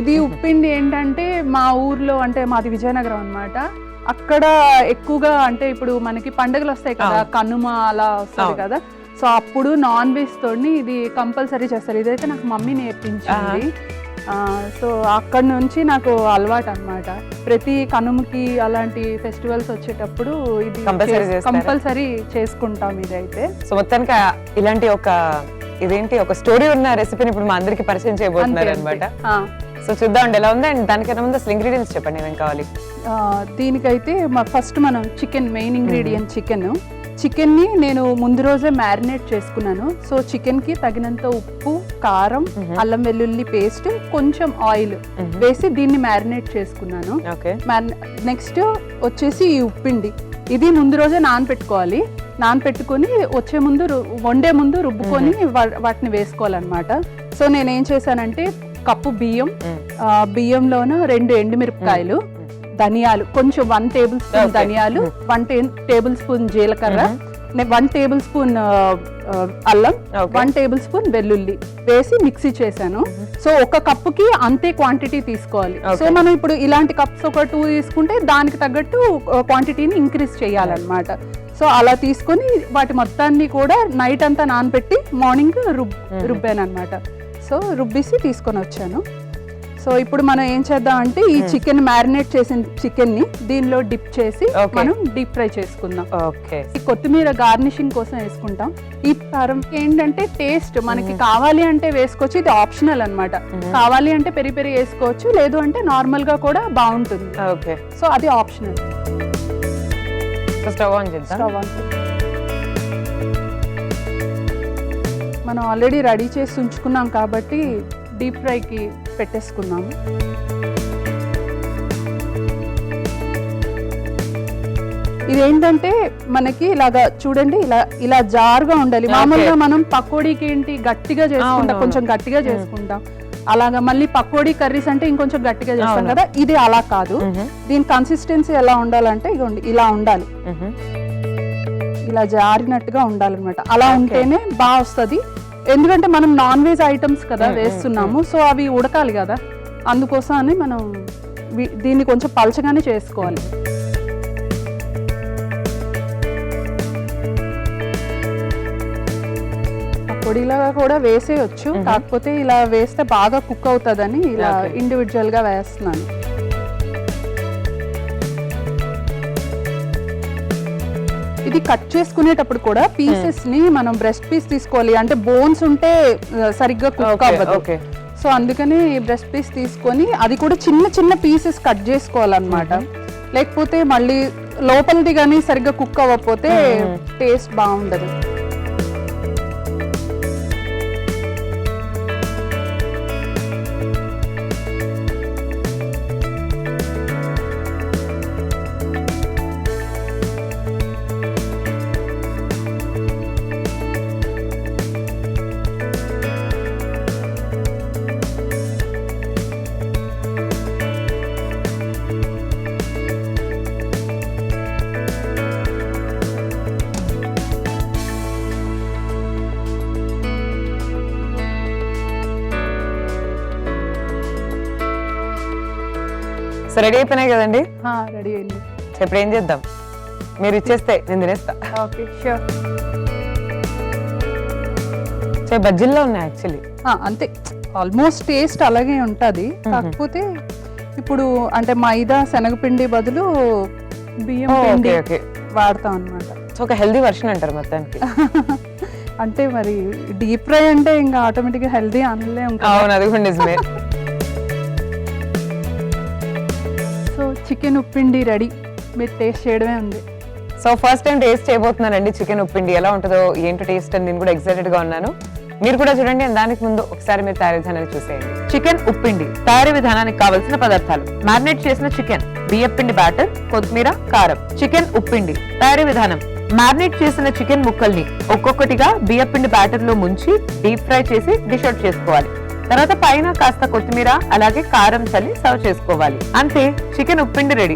ఇది ఉప్పిండి ఏంటంటే మా ఊర్లో, అంటే మాది విజయనగరం అన్నమాట. అక్కడ ఎక్కువగా అంటే ఇప్పుడు మనకి పండుగలు వస్తాయి కదా, కనుమ అలా వస్తుంది కదా, సో అప్పుడు నాన్ వెజ్ తోని ఇది కంపల్సరీ చేస్తారు. ఇదైతే నాకు మమ్మీ నేర్పించింది. సో అక్కడ నుంచి నాకు అలవాటు అన్నమాట. ప్రతి కనుమకి అలాంటి ఫెస్టివల్స్ వచ్చేటప్పుడు ఇది కంపల్సరీ చేసుకుంటాం ఇదైతే. సో మొత్తానికి ఇలాంటి ఒక స్టోరీ ఉన్న రెసిపీని ఇప్పుడు మా అందరికి పరిచయం చేయబోతున్నారు అనమాట. సో చూద్దాం ఎలా ఉంది. అండ్ దానికన్నా ముందు అసలు ఇంగ్రీడియంట్స్ చెప్పండి, ఏమేం కావాలి? దీనికైతే ఫస్ట్ మనం చికెన్, మెయిన్ ఇంగ్రీడియంట్ చికెన్ ని నేను ముందు రోజే మ్యారినేట్ చేసుకున్నాను. సో చికెన్ కి తగినంత ఉప్పు, కారం, అల్లం వెల్లుల్లి పేస్ట్, కొంచెం ఆయిల్ వేసి దీన్ని మ్యారినేట్ చేసుకున్నాను. నెక్స్ట్ వచ్చేసి ఈ ఉప్పిండి, ఇది ముందు రోజే నానపెట్టుకోవాలి. నానపెట్టుకొని వచ్చే ముందు వండే ముందు రుబ్బుకొని వాటిని వేసుకోవాలన్నమాట. సో నేనేం చేశానంటే కప్పు బియ్యంలోన 2 ఎండుమిరపకాయలు, ధనియాలు కొంచెం 1 టేబుల్ స్పూన్ ధనియాలు, 1 టేబుల్ స్పూన్ జీలకర్ర, 1 టేబుల్ స్పూన్ అల్లం, 1 టేబుల్ స్పూన్ వెల్లుల్లి వేసి మిక్సీ చేశాను. సో ఒక కప్పుకి అంతే క్వాంటిటీ తీసుకోవాలి. సో మనం ఇప్పుడు ఇలాంటి కప్స్ ఒక 2 తీసుకుంటే దానికి తగ్గట్టు క్వాంటిటీని ఇంక్రీజ్ చేయాలన్నమాట. సో అలా తీసుకొని వాటి మొత్తాన్ని కూడా నైట్ అంతా నానబెట్టి మార్నింగ్ రుబ్బాను అనమాట. సో రుబ్బేసి తీసుకొని వచ్చాను. సో ఇప్పుడు మనం ఏం చేద్దాం అంటే ఈ చికెన్ మ్యారినేట్ చేసిన చికెన్ ని దీనిలో డిప్ చేసి మనం డీప్ ఫ్రై చేసుకుందాం. ఈ కొత్తిమీర గార్నిషింగ్ కోసం వేసుకుంటాం. ఈ కారం ఏంటంటే టేస్ట్ మనకి కావాలి అంటే వేసుకోవచ్చు, ఇది ఆప్షనల్ అన్నమాట. కావాలి అంటే పెరి పెరి వేసుకోవచ్చు, లేదు అంటే నార్మల్ గా కూడా బాగుంటుంది. సో అది ఆప్షనల్. మనం ఆల్రెడీ రెడీ చేసి ఉంచుకున్నాం కాబట్టి డీప్ ఫ్రైకి పెట్టేసుకున్నాము. ఇదేంటంటే మనకి ఇలాగా చూడండి, ఇలా జారుగా ఉండాలి. మామూలుగా మనం పకోడీకి ఏంటి గట్టిగా చేసుకుంటాం, కొంచెం గట్టిగా చేసుకుంటాం. అలాగా మళ్ళీ పకోడీ కర్రీస్ అంటే ఇంకొంచెం గట్టిగా చేస్తాం కదా, ఇది అలా కాదు. దీని కన్సిస్టెన్సీ ఎలా ఉండాలంటే ఇగోండి ఇలా ఉండాలి, ఇలా జారినట్టుగా ఉండాలన్నమాట. అలా ఉంటేనే బాగా వస్తుంది. ఎందుకంటే మనం నాన్ వెజ్ ఐటమ్స్ కదా వేస్తున్నాము, సో అవి ఉడకాలి కదా, అందుకోసం అని మనం దీన్ని కొంచెం పలచగానే చేసుకోవాలి. పొడిలాగా కూడా వేసేయచ్చు, కాకపోతే ఇలా వేస్తే బాగా కుక్ అవుతుందని ఇలా ఇండివిజువల్ గా వేస్తున్నాను. ఇది కట్ చేసుకునేటప్పుడు కూడా పీసెస్ ని మనం బ్రెస్ట్ పీస్ తీసుకోవాలి, అంటే బోన్స్ ఉంటే సరిగ్గా కుక్ అవ్వదు. సో అందుకని బ్రెస్ట్ పీస్ తీసుకొని అది కూడా చిన్న చిన్న పీసెస్ కట్ చేసుకోవాలన్నమాట. లేకపోతే మళ్ళీ లోపలిది కానీ సరిగ్గా కుక్ అవ్వకపోతే టేస్ట్ బాగుండదు. సో రెడీ అయిపోయినాయి కదండి? రెడీ అయింది. ఇప్పుడు ఏం చేద్దాం, మీరు ఇచ్చేస్తే నేను తినేస్తా. Okay, sure. సో బజ్జీల్లో ఉన్నాయి యాక్చువల్లీ. అంతే, ఆల్మోస్ట్ టేస్ట్ అలాగే ఉంటుంది. కాకపోతే ఇప్పుడు అంటే మైదా శనగపిండి బదులు బియ్యం పిండి వాడతాం అన్నమాట. సో ఒక హెల్దీ వర్షన్ అంటారు మొత్తానికి. అంటే మరి డీప్ ఫ్రై అంటే ఇంకా ఆటోమేటిక్ గా హెల్దీ అనలే ఉంటుంది. అవును, అది కూడా నిజమే. సో చికెన్ ఉప్పిండి రెడీ, మీరు టేస్ట్ చేయడమే ఉంది. సో ఫస్ట్ టైం టేస్ట్ చేయబోతున్నానండి చికెన్ ఉప్పిండి. ఎలా ఉంటుందో ఏంటో టేస్ట్ అని నేను కూడా ఎక్సైటెడ్ గా ఉన్నాను. మీరు కూడా చూడండి. దానికి ముందు ఒకసారి మీరు తయారీ విధానాన్ని చూసేయండి. చికెన్ ఉప్పిండి తయారీ విధానానికి కావలసిన పదార్థాలు: మ్యారినేట్ చేసిన చికెన్, బియ్యపిండి బ్యాటర్, కొత్తిమీర, కారం. చికెన్ ఉప్పిండి తయారీ విధానం: మ్యారినేట్ చేసిన చికెన్ ముక్కల్ని ఒక్కొక్కటిగా బియ్యపిండి బ్యాటర్ లో ముంచి డీప్ ఫ్రై చేసి డిష్ అవుట్ చేసుకోవాలి. తర్వాత పైన కాస్త కొత్తిమీర అలాగే కారం చల్లి సర్వ్ చేసుకోవాలి. అంతే, చికెన్ ఉప్పిండి రెడీ.